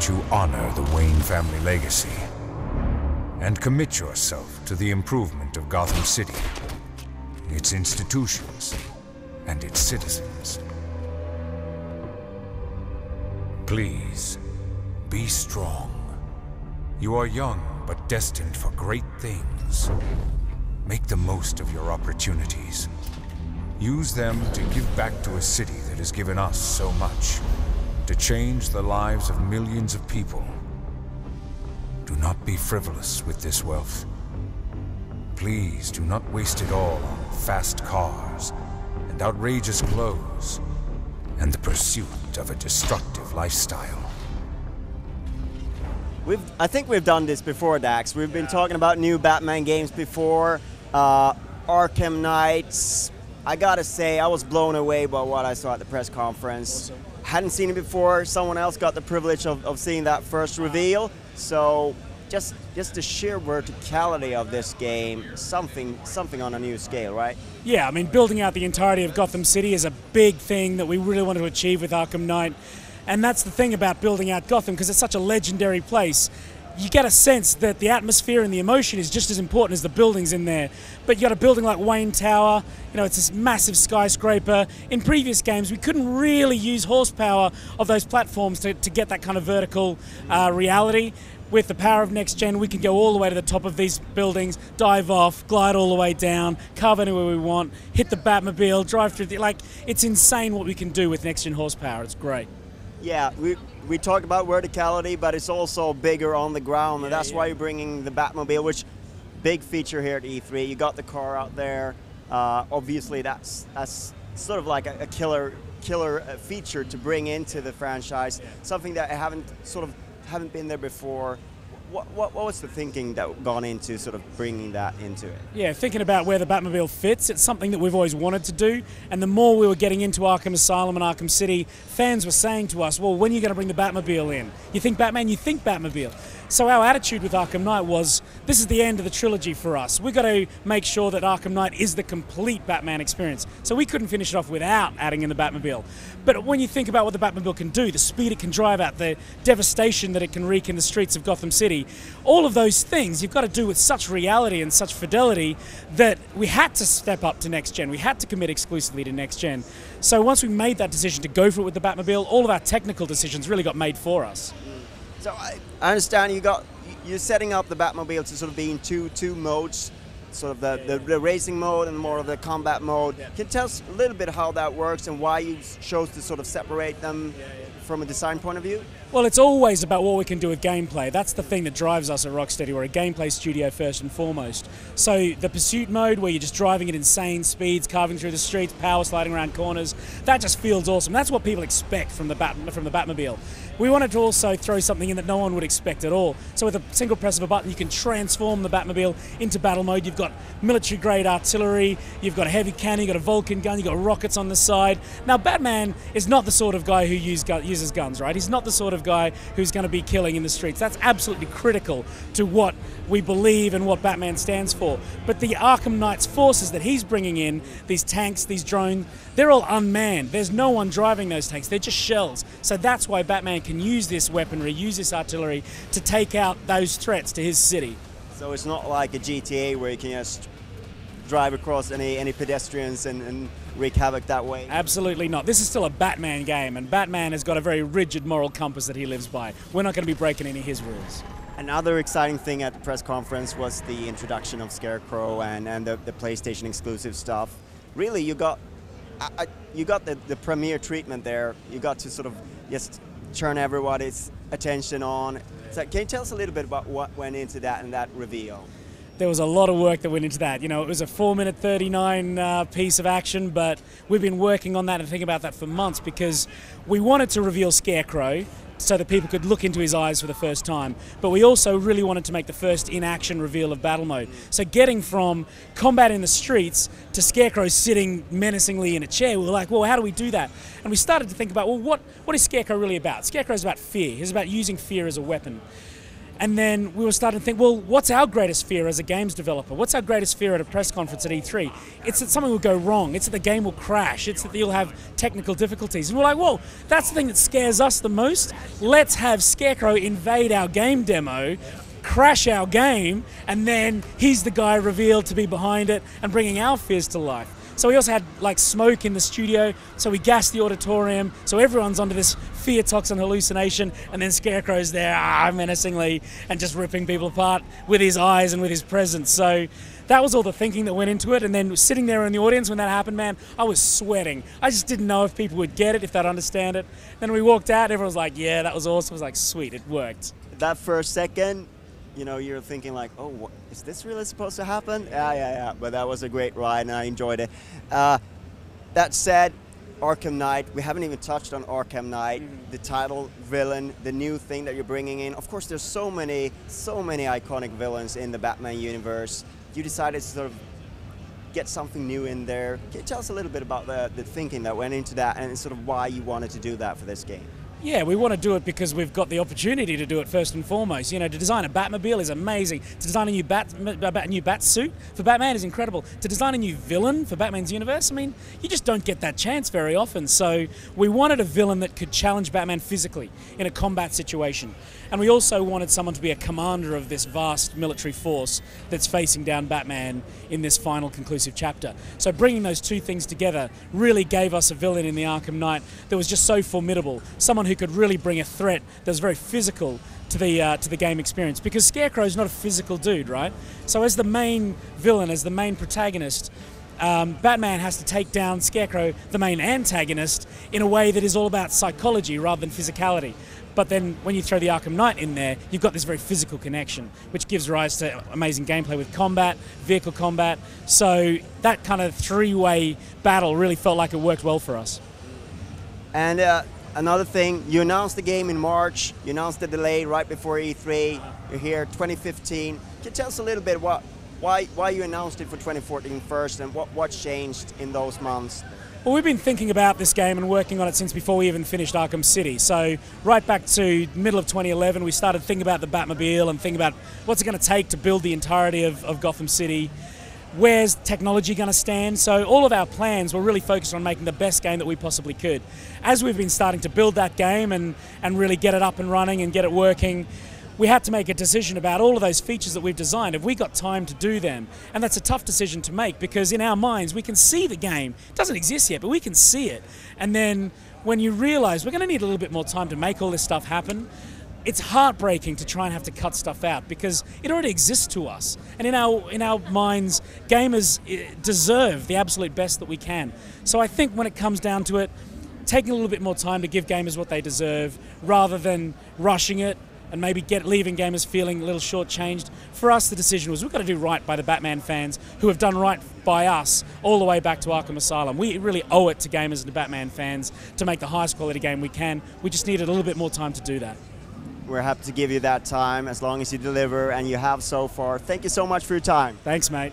that you honor the Wayne family legacy and commit yourself to the improvement of Gotham City, its institutions, and its citizens. Please, be strong. You are young, but destined for great things. Make the most of your opportunities. Use them to give back to a city that has given us so much, to change the lives of millions of people. Do not be frivolous with this wealth. Please do not waste it all on fast cars and outrageous clothes and the pursuit of a destructive lifestyle. I think we've done this before, Dax. We've been talking about new Batman games before, Arkham Knight. I gotta say, I was blown away by what I saw at the press conference. Awesome. Hadn't seen it before. Someone else got the privilege of seeing that first reveal. So just the sheer verticality of this game, something on a new scale, right? Yeah, I mean, building out the entirety of Gotham City is a big thing that we really want to achieve with Arkham Knight. And that's the thing about building out Gotham, because it's such a legendary place. You get a sense that the atmosphere and the emotion is just as important as the buildings in there. But you got a building like Wayne Tower, you know, it's this massive skyscraper. In previous games, we couldn't really use horsepower of those platforms to get that kind of vertical reality. With the power of next gen, we can go all the way to the top of these buildings, dive off, glide all the way down, carve anywhere we want, hit the Batmobile, drive through like, it's insane what we can do with next gen horsepower. It's great. Yeah, we talked about verticality, but it's also bigger on the ground, and that's why you're bringing the Batmobile, which big feature here at E3. You got the car out there. Obviously, that's sort of like a killer feature to bring into the franchise. Something that haven't been there before. What was the thinking that gone into sort of bringing that into it? Yeah, thinking about where the Batmobile fits, it's something that we've always wanted to do. And the more we were getting into Arkham Asylum and Arkham City, fans were saying to us, well, when are you going to bring the Batmobile in? You think Batman, you think Batmobile. So our attitude with Arkham Knight was, this is the end of the trilogy for us. We've got to make sure that Arkham Knight is the complete Batman experience. So we couldn't finish it off without adding in the Batmobile. But when you think about what the Batmobile can do, the speed it can drive at, the devastation that it can wreak in the streets of Gotham City, all of those things you've got to do with such reality and such fidelity that we had to step up to next gen. We had to commit exclusively to next gen. So once we made that decision to go for it with the Batmobile, all of our technical decisions really got made for us. So I understand you're setting up the Batmobile to sort of be in two modes, sort of the racing mode and more of the combat mode. Can you tell us a little bit how that works and why you chose to sort of separate them from a design point of view? Well, it's always about what we can do with gameplay. That's the thing that drives us at Rocksteady. We're a gameplay studio first and foremost. So the pursuit mode, where you're just driving at insane speeds, carving through the streets, power sliding around corners, that just feels awesome. That's what people expect from the Batmobile. We wanted to also throw something in that no one would expect at all. So with a single press of a button, you can transform the Batmobile into battle mode. You've got military-grade artillery, you've got a heavy cannon, you've got a Vulcan gun, you've got rockets on the side. Now, Batman is not the sort of guy who uses guns, right? He's not the sort of guy who's going to be killing in the streets. That's absolutely critical to what we believe and what Batman stands for. But the Arkham Knight's forces that he's bringing in, these tanks, these drones, they're all unmanned. There's no one driving those tanks. They're just shells. So that's why Batman can use this weaponry, use this artillery to take out those threats to his city. So it's not like a GTA where you can just drive across any pedestrians and wreak havoc that way? Absolutely not. This is still a Batman game, and Batman has got a very rigid moral compass that he lives by. We're not going to be breaking any of his rules. Another exciting thing at the press conference was the introduction of Scarecrow and the PlayStation exclusive stuff. Really, you got the premiere treatment there. You got to sort of just turn everybody's attention on. So can you tell us a little bit about what went into that and that reveal? There was a lot of work that went into that. You know, it was a 4-minute 39 piece of action, but we've been working on that and thinking about that for months because we wanted to reveal Scarecrow so that people could look into his eyes for the first time. But we also really wanted to make the first in-action reveal of battle mode. So getting from combat in the streets to Scarecrow sitting menacingly in a chair, we were like, well, how do we do that? And we started to think about, well, what is Scarecrow really about? Scarecrow's about fear. He's about using fear as a weapon. And then we were starting to think, well, what's our greatest fear as a games developer? What's our greatest fear at a press conference at E3? It's that something will go wrong. It's that the game will crash. It's that you'll have technical difficulties. And we're like, whoa, that's the thing that scares us the most. Let's have Scarecrow invade our game demo, crash our game, and then he's the guy revealed to be behind it and bringing our fears to life. So we also had like smoke in the studio, so we gassed the auditorium, so everyone's under this fear toxin hallucination, and then Scarecrow's there menacingly and just ripping people apart with his eyes and with his presence. So that was all the thinking that went into it, and then sitting there in the audience when that happened, man, I was sweating. I just didn't know if people would get it, if they'd understand it. Then we walked out, everyone was like, yeah, that was awesome. I was like, sweet, it worked. That first second, you know, you're thinking like, oh, what, is this really supposed to happen? Yeah. But that was a great ride, and I enjoyed it. That said, Arkham Knight, we haven't even touched on Arkham Knight, the title villain, the new thing that you're bringing in. Of course, there's so many iconic villains in the Batman universe. You decided to sort of get something new in there. Can you tell us a little bit about the thinking that went into that and sort of why you wanted to do that for this game? Yeah, we want to do it because we've got the opportunity to do it first and foremost. You know, to design a Batmobile is amazing. To design a new bat suit for Batman is incredible. To design a new villain for Batman's universe, I mean, you just don't get that chance very often. So we wanted a villain that could challenge Batman physically in a combat situation. And we also wanted someone to be a commander of this vast military force that's facing down Batman in this final conclusive chapter. So bringing those two things together really gave us a villain in the Arkham Knight that was just so formidable. Someone who could really bring a threat that was very physical to the game experience. Because Scarecrow's not a physical dude, right? So as the main villain, as the main protagonist, Batman has to take down Scarecrow, the main antagonist, in a way that is all about psychology rather than physicality. But then when you throw the Arkham Knight in there, you've got this very physical connection, which gives rise to amazing gameplay with combat, vehicle combat. So that kind of three-way battle really felt like it worked well for us. And another thing, you announced the game in March, you announced the delay right before E3, you're here 2015. Can you tell us a little bit why you announced it for 2014 first, and what changed in those months? Well, we've been thinking about this game and working on it since before we even finished Arkham City. So right back to middle of 2011, we started thinking about the Batmobile and thinking about what's it going to take to build the entirety of Gotham City. Where's technology going to stand? So all of our plans were really focused on making the best game that we possibly could. As we've been starting to build that game and really get it up and running and get it working, we had to make a decision about all of those features that we've designed. Have we got time to do them? And that's a tough decision to make because in our minds we can see the game. It doesn't exist yet, but we can see it. And then when you realize we're going to need a little bit more time to make all this stuff happen, it's heartbreaking to try and have to cut stuff out because it already exists to us. And in our minds, gamers deserve the absolute best that we can. So I think when it comes down to it, taking a little bit more time to give gamers what they deserve rather than rushing it and maybe leaving gamers feeling a little shortchanged. For us, the decision was we've got to do right by the Batman fans who have done right by us all the way back to Arkham Asylum. We really owe it to gamers and to Batman fans to make the highest quality game we can. We just needed a little bit more time to do that. We're happy to give you that time as long as you deliver, and you have so far. Thank you so much for your time. Thanks, mate.